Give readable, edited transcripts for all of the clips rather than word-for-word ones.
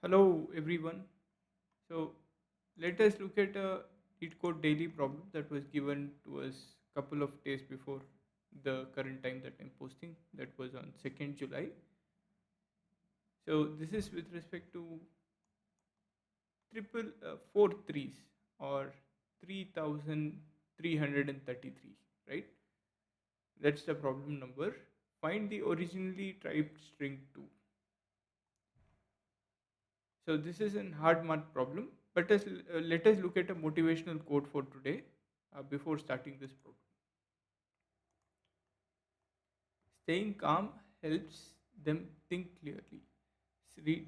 Hello everyone. So let us look at a Leetcode daily problem that was given to us couple of days before the current time that I'm posting. That was on 2nd July. So this is with respect to triple four threes or 3333, right? That's the problem number. Find the originally typed string 2. So this is an hard math problem, but let us look at a motivational quote for today before starting this problem. Staying calm helps them think clearly. Re-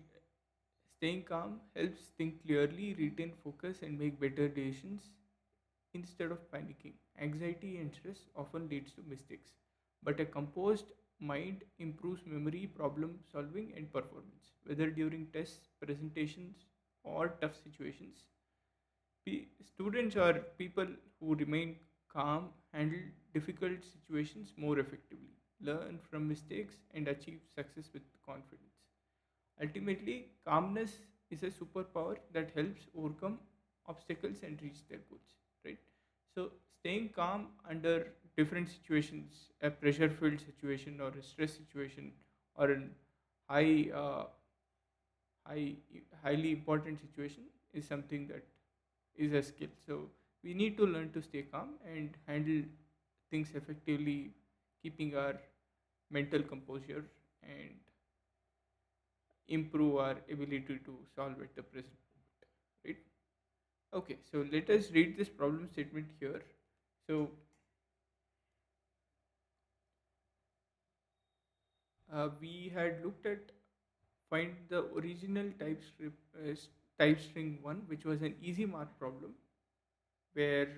Staying calm helps think clearly, retain focus, and make better decisions instead of panicking. Anxiety and stress often leads to mistakes, but a composed mind improves memory, problem solving, and performance, whether during tests, presentations, or tough situations. Students are people who remain calm, handle difficult situations more effectively, learn from mistakes, and achieve success with confidence. Ultimately, calmness is a superpower that helps overcome obstacles and reach their goals. Right? So, staying calm under different situations, a pressure-filled situation, or a stress situation, or an high, uh, high, highly important situation, is something that is a skill. So we need to learn to stay calm and handle things effectively, keeping our mental composure and improve our ability to solve at the present moment. Right? Okay, so let us read this problem statement here. So we had looked at find the original type string one, which was an easy math problem where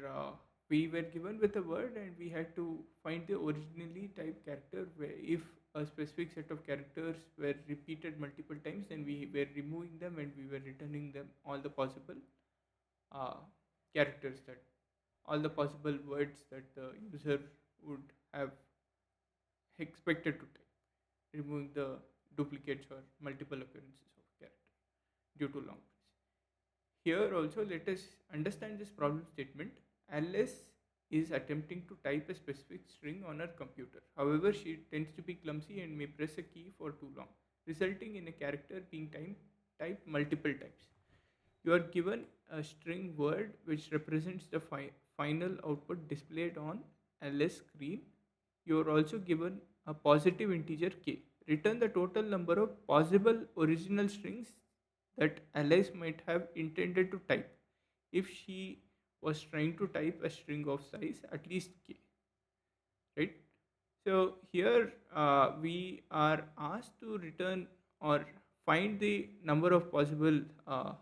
we were given with a word and we had to find the originally typed character, where if a specific set of characters were repeated multiple times, then we were removing them and we were returning them all the possible uh, characters, that all the possible words that the user would have expected to type, removing the duplicates or multiple occurrences of character due to long press. Here also, let us understand this problem statement. Alice is attempting to type a specific string on her computer. However, she tends to be clumsy and may press a key for too long, resulting in a character being typed multiple times. You are given a string word which represents the final output displayed on Alice screen. You are also given a positive integer k. Return the total number of possible original strings that Alice might have intended to type if she was trying to type a string of size at least k. Right? So here we are asked to return or find the number of possible uh,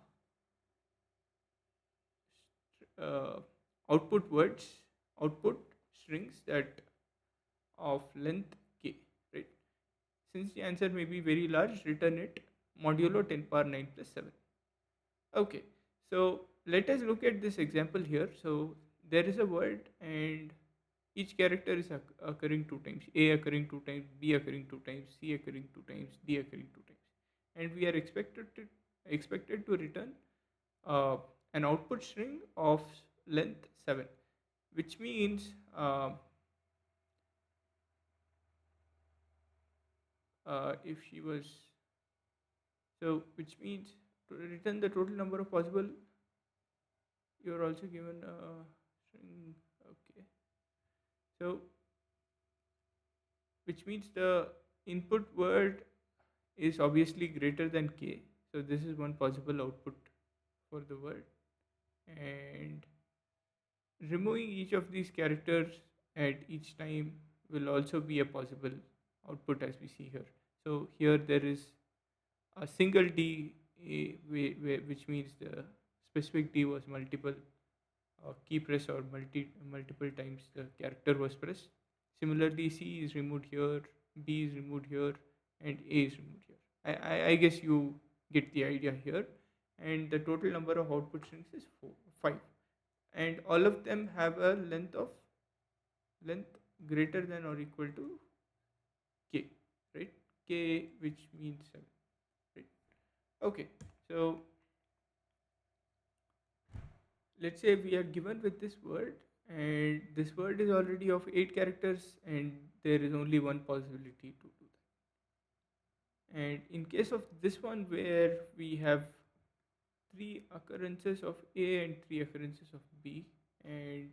output words, output strings that of length k, right? Since the answer may be very large, return it modulo 10 power 9 plus 7. Okay, so let us look at this example here. So there is a word and each character is occurring two times, A occurring two times, B occurring two times, C occurring two times, D occurring two times. And we are expected to return uh, an output string of length 7, which means if she was, so which means to return the total number of possible, you are also given a string. Okay, so which means the input word is obviously greater than k, so this is one possible output for the word, and removing each of these characters at each time will also be a possible output, as we see here. So here there is a single d, which means the specific d was multiple key press or multiple times the character was pressed. Similarly, C is removed here, B is removed here, and A is removed here. I guess you get the idea here. And the total number of output strings is 5. And all of them have a length greater than or equal to k, right? K, which means 7, right? Okay, So let's say we are given with this word, and this word is already of 8 characters, and there is only one possibility to do that. And in case of this one where we have 3 occurrences of A and 3 occurrences of B, and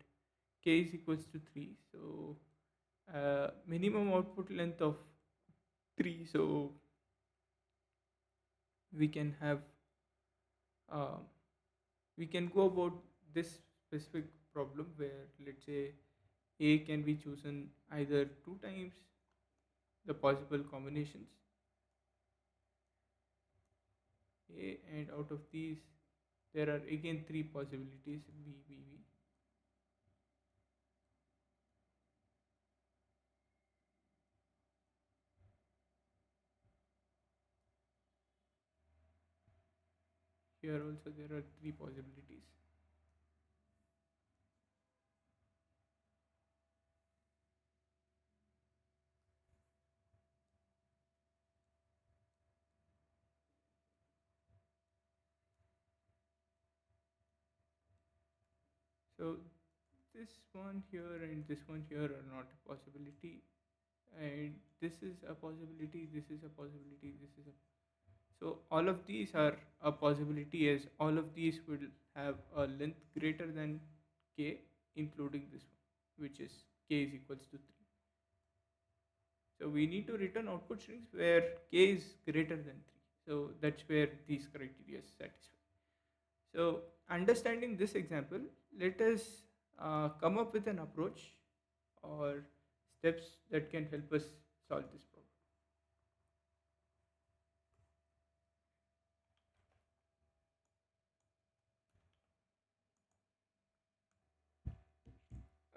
k is equals to 3, so minimum output length of 3, so we can have uh, we can go about this specific problem where, let's say, A can be chosen either 2 times the possible combinations A, and out of these there are again 3 possibilities B, B, B. Here also there are 3 possibilities. So this one here and this one here are not a possibility, and this is a possibility, this is a possibility, this is a, so all of these are a possibility, as all of these will have a length greater than k, including this one, which is k is equals to 3. So we need to return output strings where k is greater than 3. So that's where these criteria is satisfied. So understanding this example, let us come up with an approach or steps that can help us solve this problem.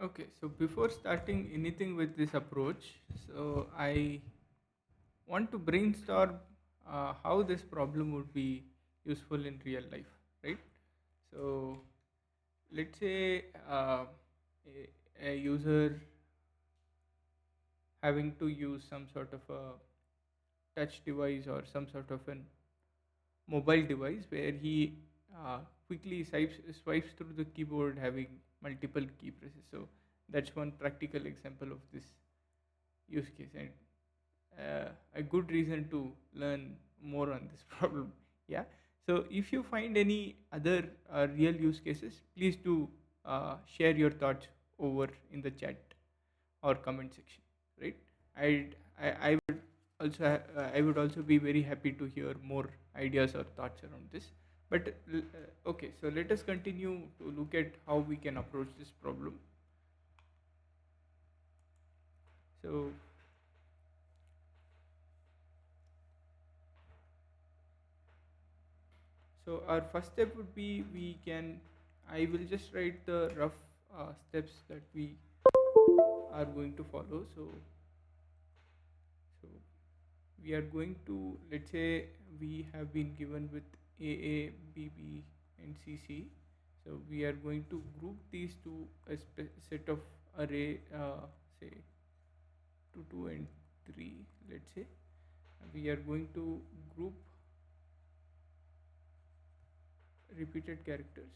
Okay, so before starting anything with this approach, so I want to brainstorm how this problem would be useful in real life, right? So let's say a user having to use some sort of a touch device or some sort of an mobile device where he quickly swipes through the keyboard having multiple key presses. So that's one practical example of this use case, and a good reason to learn more on this problem. Yeah. So if you find any other real use cases, please do share your thoughts over in the chat or comment section. Right. I would also I would also be very happy to hear more ideas or thoughts around this. But okay, so let us continue to look at how we can approach this problem. So So our first step would be, I will just write the rough steps that we are going to follow. So we are going to, let's say we have been given with AA, BB and CC. So we are going to group these to a set of array, say 2, 2 and 3, let's say. We are going to group repeated characters.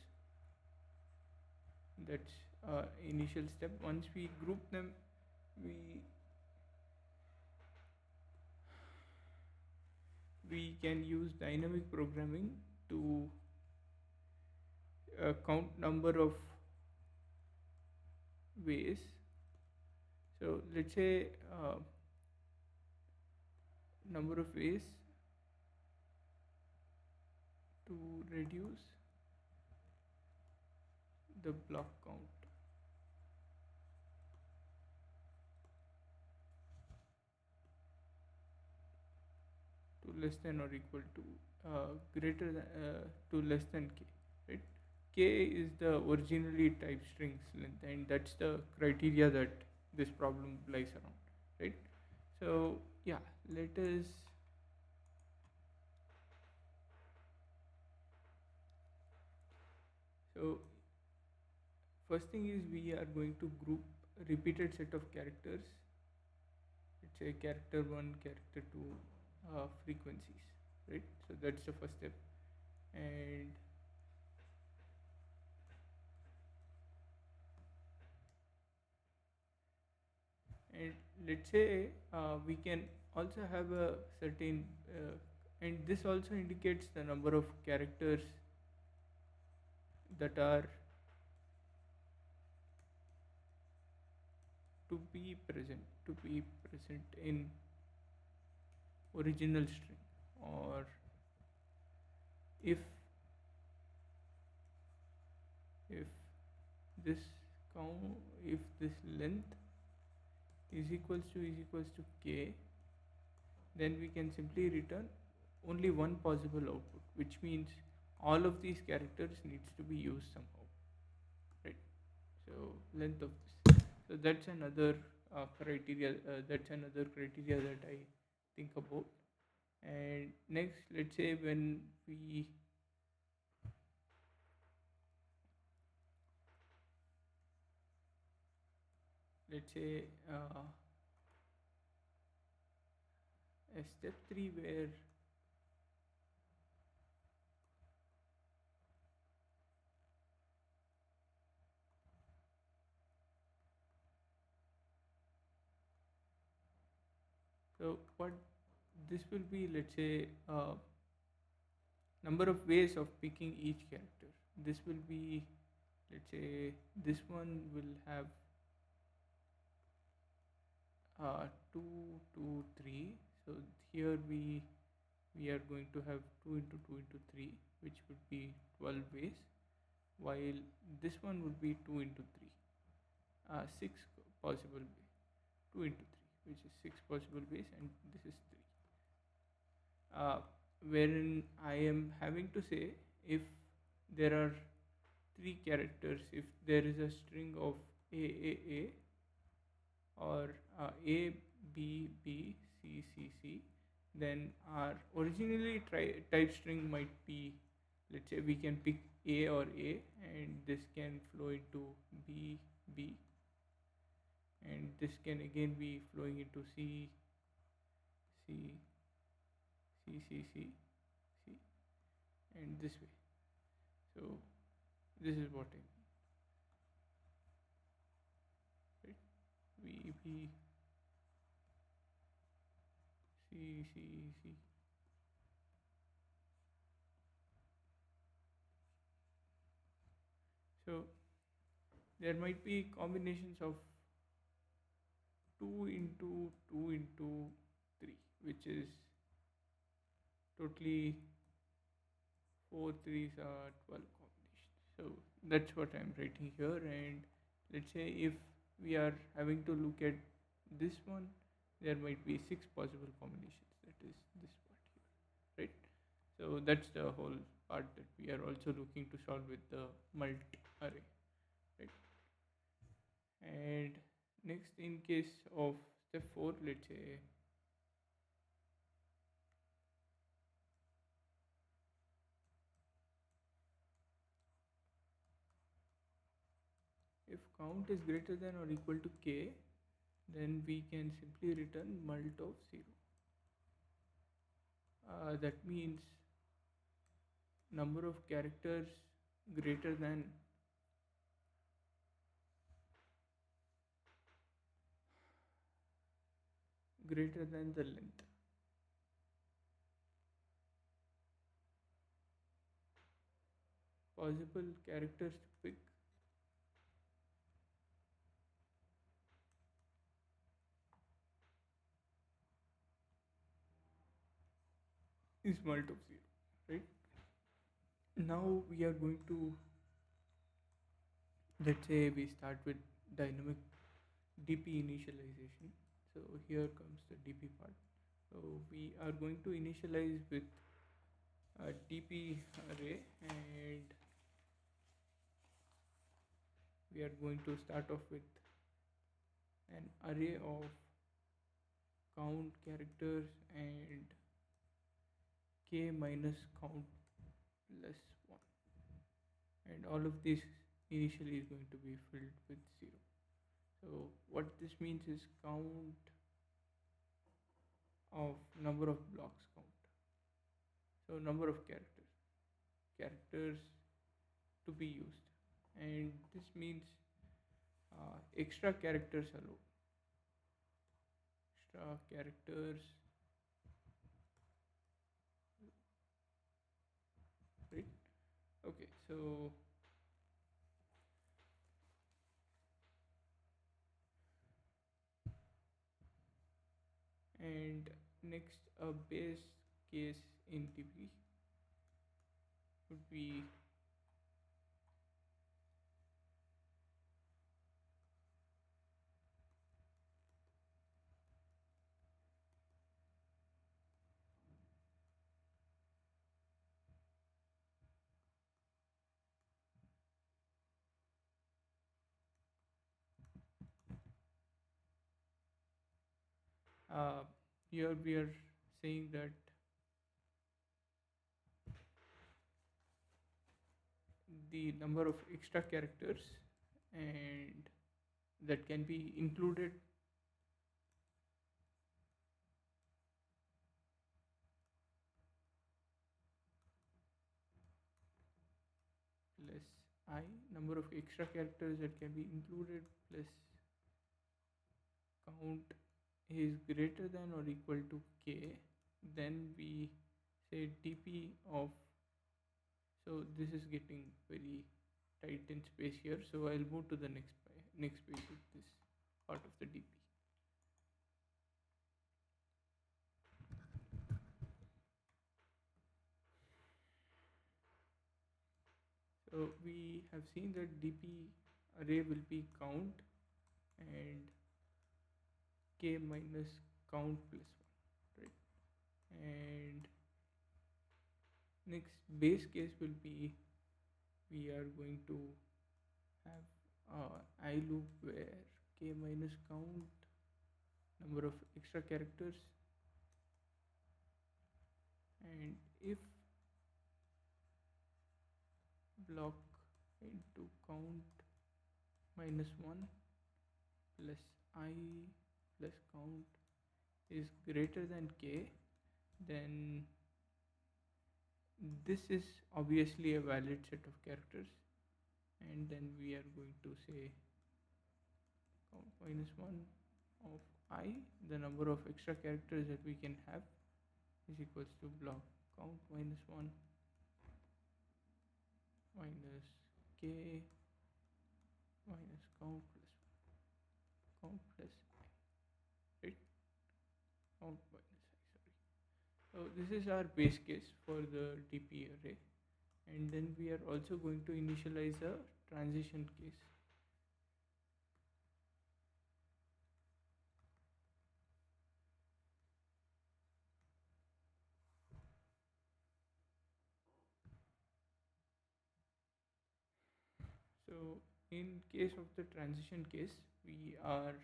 That's initial step. Once we group them, we we can use dynamic programming to count number of ways. So let's say number of ways to reduce the block count to less than or equal to greater than to less than k, right? K is the originally type strings length, and that's the criteria that this problem lies around, right? So yeah, let us so first thing is we are going to group a repeated set of characters. Let's say character 1, character 2 frequencies, right? So that's the first step. and and let's say we can also have a certain and this also indicates the number of characters that are to be present in original string, or if if this if this length is equals to k, then we can simply return only one possible output, which means all of these characters needs to be used somehow, right? So length of this. So that's another criteria. That's another criteria that I think about. And next, let's say when we let's say a step 3 where so what this will be, let's say number of ways of picking each character. This will be, let's say this one will have 2 2 3. So here we are going to have 2 into 2 into 3, which would be 12 ways, while this one would be 2 into 3, 6 possible ways. 2 into 3, which is 6 possible ways, and this is 3, wherein I am having to say if there are 3 characters, if there is a string of a or a b b c c c, then our originally type string might be, let's say we can pick a or a, and this can flow into b b, and this can again be flowing into c c c c c c, and this way. So this is what I mean, right? B B C C C. So there might be combinations of 2 into 2 into 3, which is totally 4 threes are 12 combinations. So that's what I'm writing here. And let's say if we are having to look at this one, there might be 6 possible combinations. That is this part here, right? So that's the whole part that we are also looking to solve with the mult array, right? And next, in case of step 4, let's say if count is greater than or equal to k, then we can simply return mult of 0. That means number of characters greater than the length. Possible characters to pick is mult of 0, right? Now we are going to, let's say we start with dynamic DP initialization. So here comes the DP part. So we are going to initialize with a DP array, and we are going to start off with an array of count characters and k minus count plus 1, and all of this initially is going to be filled with 0. So what this means is count of number of blocks count, so number of characters. characters to be used, and this means extra characters alone. Extra characters, right? Okay, so and next, a base case in DB would be uh, here we are saying that the number of extra characters and that can be included plus I, number of extra characters that can be included plus count is greater than or equal to k, then we say dp of, so this is getting very tight in space here, so I'll move to the next page with this part of the dp. So we have seen that dp array will be count and k minus count plus 1, right? And next base case will be, we are going to have I loop where k minus count number of extra characters, and if block into count minus 1 plus I plus count is greater than k, then this is obviously a valid set of characters, and then we are going to say count minus 1 of I, the number of extra characters that we can have, is equals to block count minus 1 minus k minus count plus count plus I, right? Count minus I, sorry. So this is our base case for the dp array, and then we are also going to initialize a transition case. So in case of the transition case, we are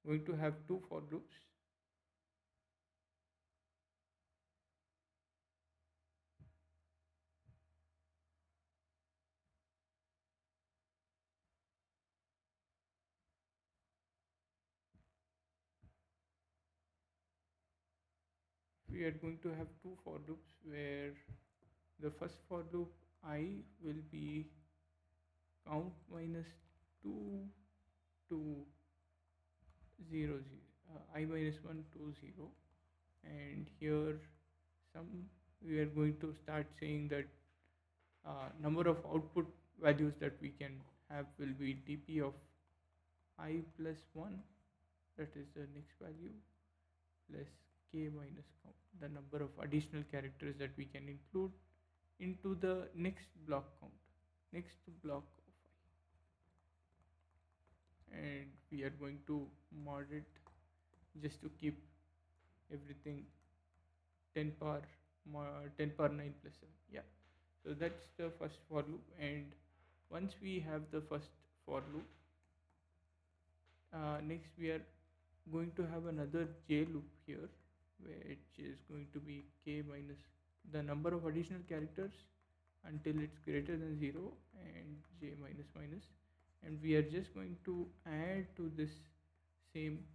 going to have two for loops. We are going to have two for loops where the first for loop I will be count minus 2 to 0, 0 I minus 1 to 0, and here some we are going to start saying that number of output values that we can have will be dp of I plus 1, that is the next value, plus k minus count, the number of additional characters that we can include into the next block count, next block of I, and we are going to mod it just to keep everything 10 power 10 power 9 plus 7. Yeah, so that's the first for loop, and once we have the first for loop, next we are going to have another j loop here, which is going to be k minus the number of additional characters until it's greater than 0, and j minus minus, and we are just going to add to this same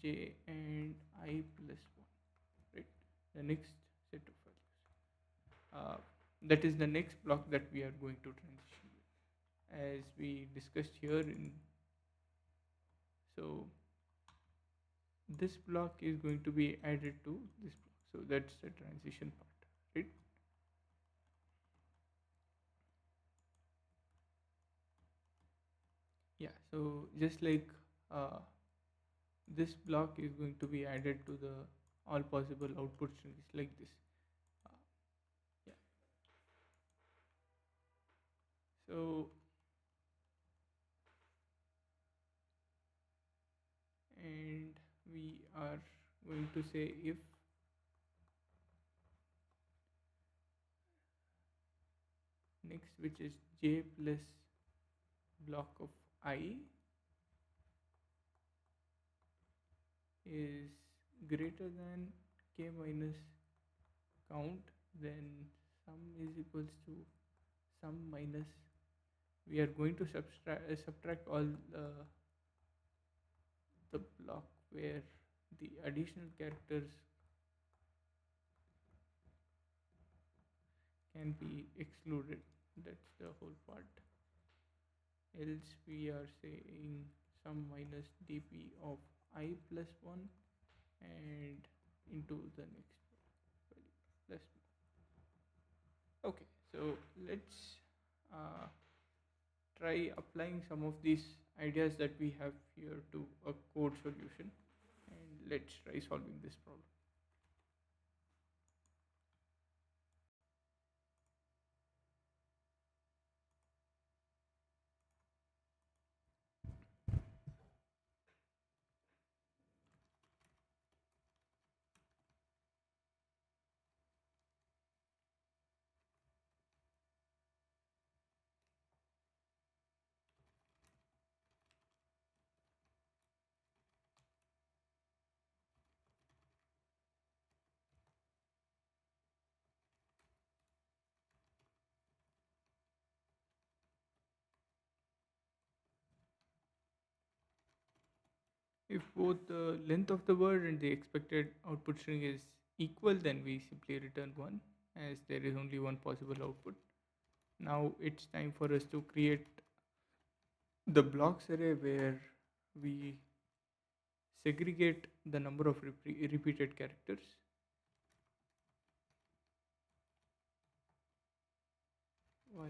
j and I plus 1, right? the next set of values. That is the next block that we are going to transition with, as we discussed here in. So this block is going to be added to this block. So that's the transition part, right? Yeah. So just like uh, this block is going to be added to the all possible output strings like this. Uh, yeah. So and we are going to say if next, which is j plus block of I, is greater than k minus count, then sum is equals to sum minus, we are going to subtract all the block where the additional characters can be excluded. That's the whole part. Else we are saying sum minus dp of I plus 1 and into the next value plus 1. Okay, so let's uh, try applying some of these ideas that we have here to a code solution, and let's try solving this problem. If both the length of the word and the expected output string is equal, then we simply return 1, as there is only one possible output. Now it's time for us to create the blocks array where we segregate the number of repeated characters, while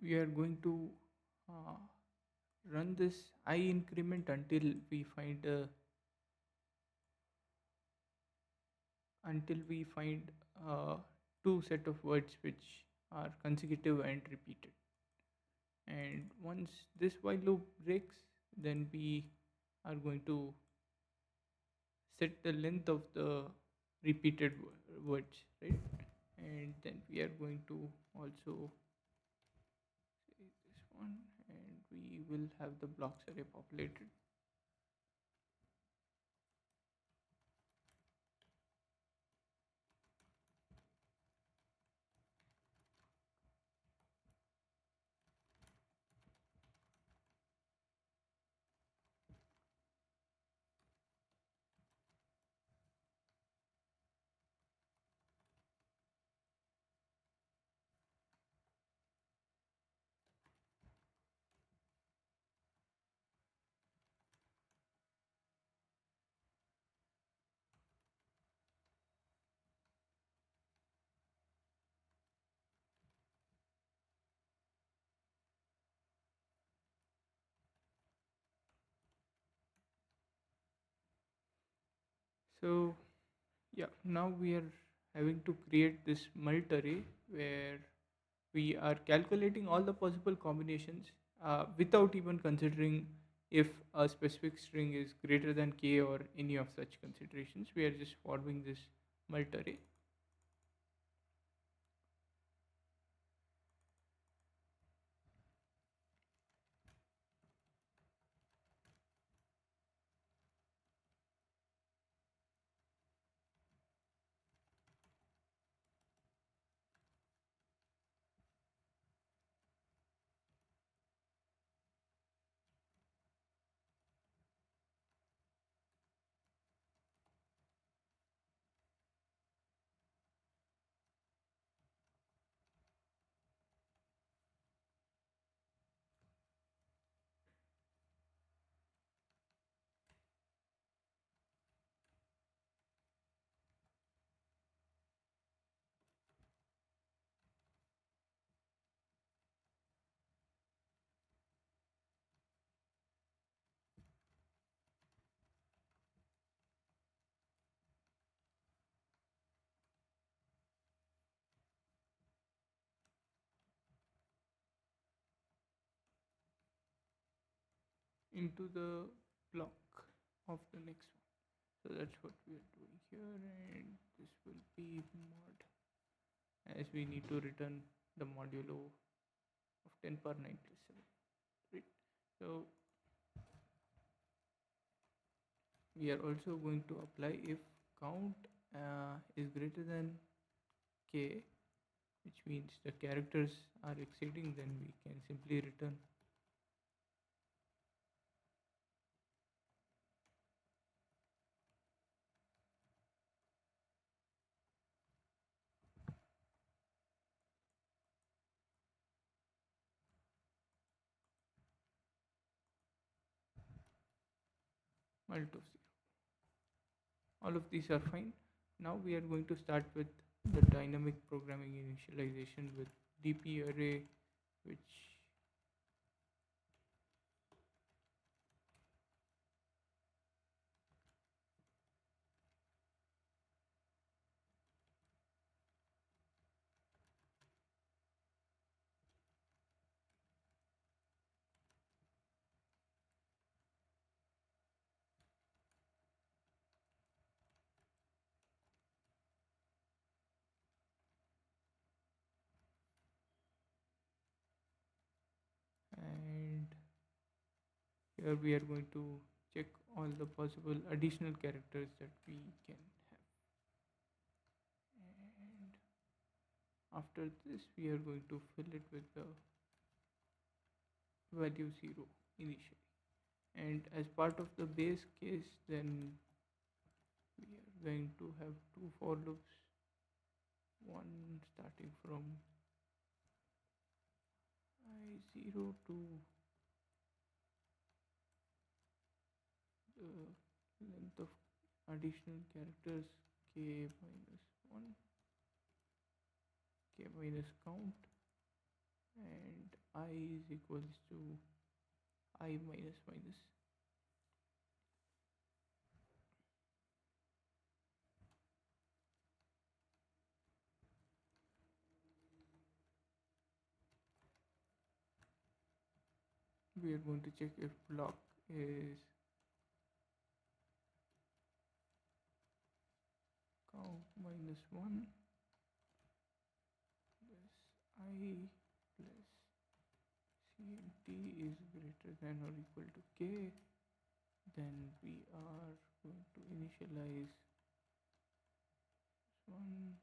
we are going to uh, run this I increment until we find uh, two set of words which are consecutive and repeated. And once this while loop breaks, then we are going to set the length of the repeated words, right? And then we are going to also say this one, and we will have the blocks array populated. So yeah, now we are having to create this mult array where we are calculating all the possible combinations without even considering if a specific string is greater than k or any of such considerations. We are just forming this mult array. Into the block of the next one. So that's what we are doing here, and this will be mod, as we need to return the modulo of 10 power 9 plus 7, right? So we are also going to apply if count is greater than k, which means the characters are exceeding, then we can simply return mult of 0. All of these are fine. Now we are going to start with the dynamic programming initialization with dp array, which and here we are going to check all the possible additional characters that we can have. And after this, we are going to fill it with the value 0 initially. And as part of the base case, then we are going to have two for loops, one starting from I0 to the length of additional characters k minus 1, k minus count, and I is equals to I minus minus. We are going to check if block is count minus 1 plus I plus cmt is greater than or equal to k, then we are going to initialize this one.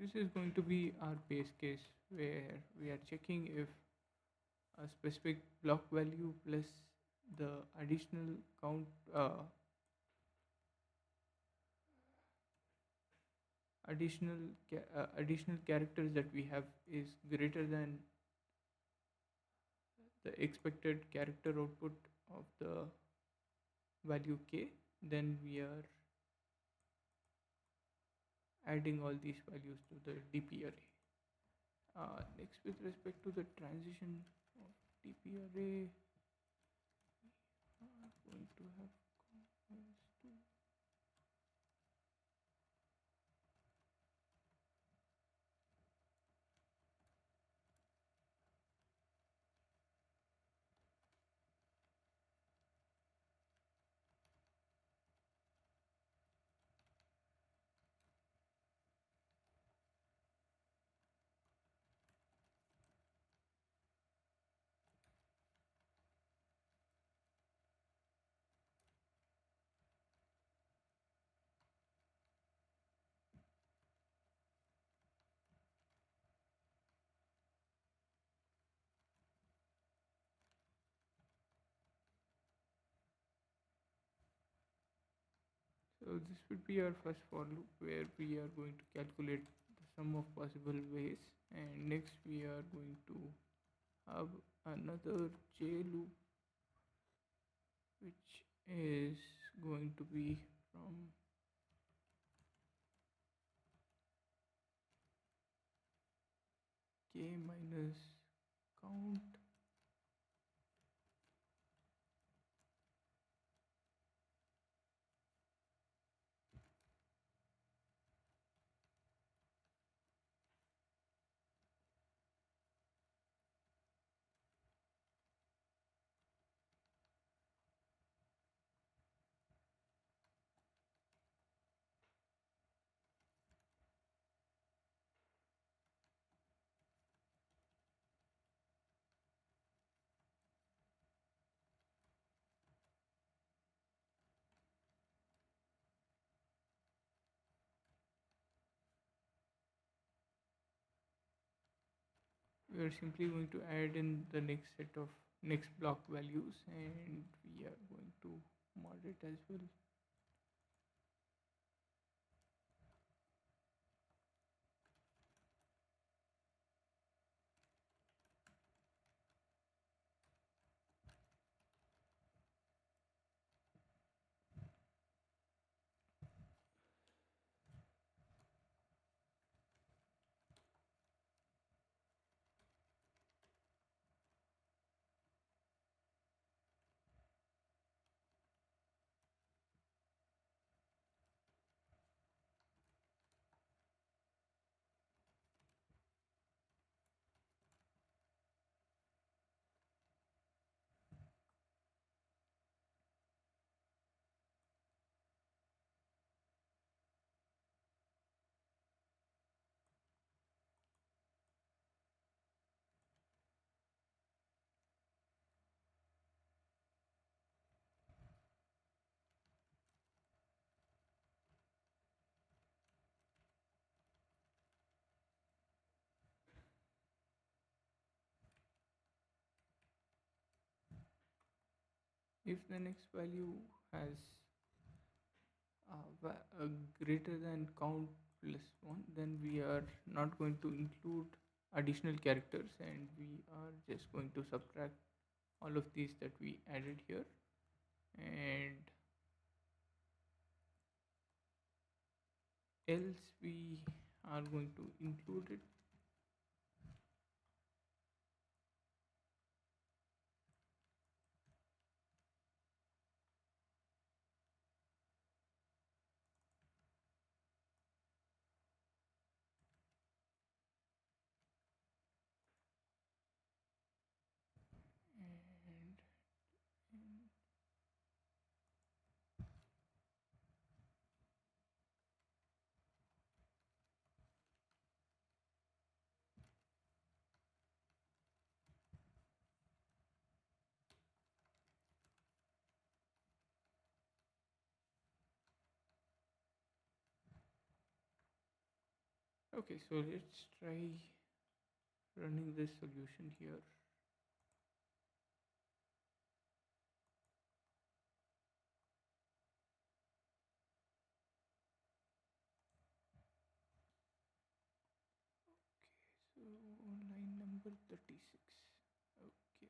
This is going to be our base case where we are checking if a specific block value plus the additional count additional characters that we have is greater than the expected character output of the value k, then we are adding all these values to the DP array. Next, with respect to the transition of DP array, we are going to have commas to. So this would be our first for loop where we are going to calculate the sum of possible ways, and next we are going to have another j loop which is going to be from k minus count we are simply going to add in the next set of next block values, and we are going to mod it as well. If the next value has a greater than count plus 1, then we are not going to include additional characters, and we are just going to subtract all of these that we added here, and else we are going to include it. And okay, so let's try running this solution here. 12:36. Okay.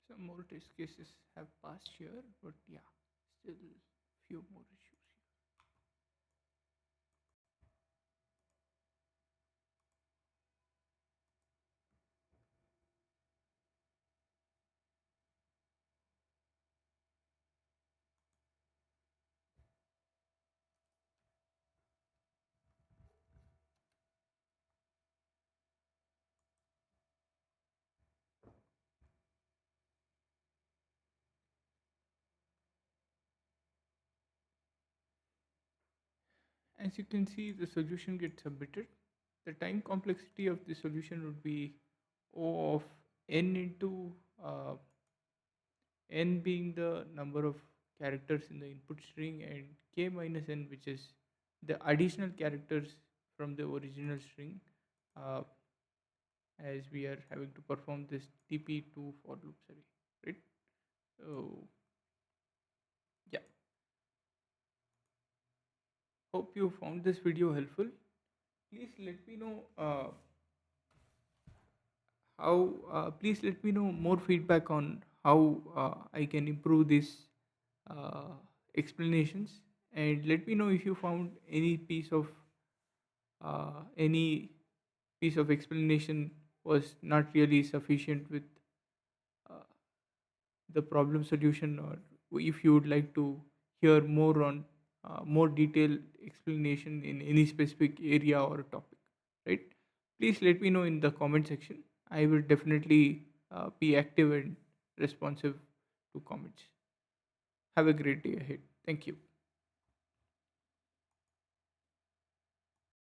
Some more test cases have passed here, but yeah, still few more issues here. As you can see, the solution gets submitted. The time complexity of the solution would be O of n into n being the number of characters in the input string, and k minus n, which is the additional characters from the original string, uh, as we are having to perform this TP2 for loops array, right? So yeah, hope you found this video helpful. Please let me know please let me know more feedback on how I can improve these uh, explanations, and let me know if you found any piece of explanation was not really sufficient with uh, the problem solution, or if you would like to hear more on more detailed explanation in any specific area or topic, right? Please let me know in the comment section. I will definitely be active and responsive to comments. Have a great day ahead. Thank you.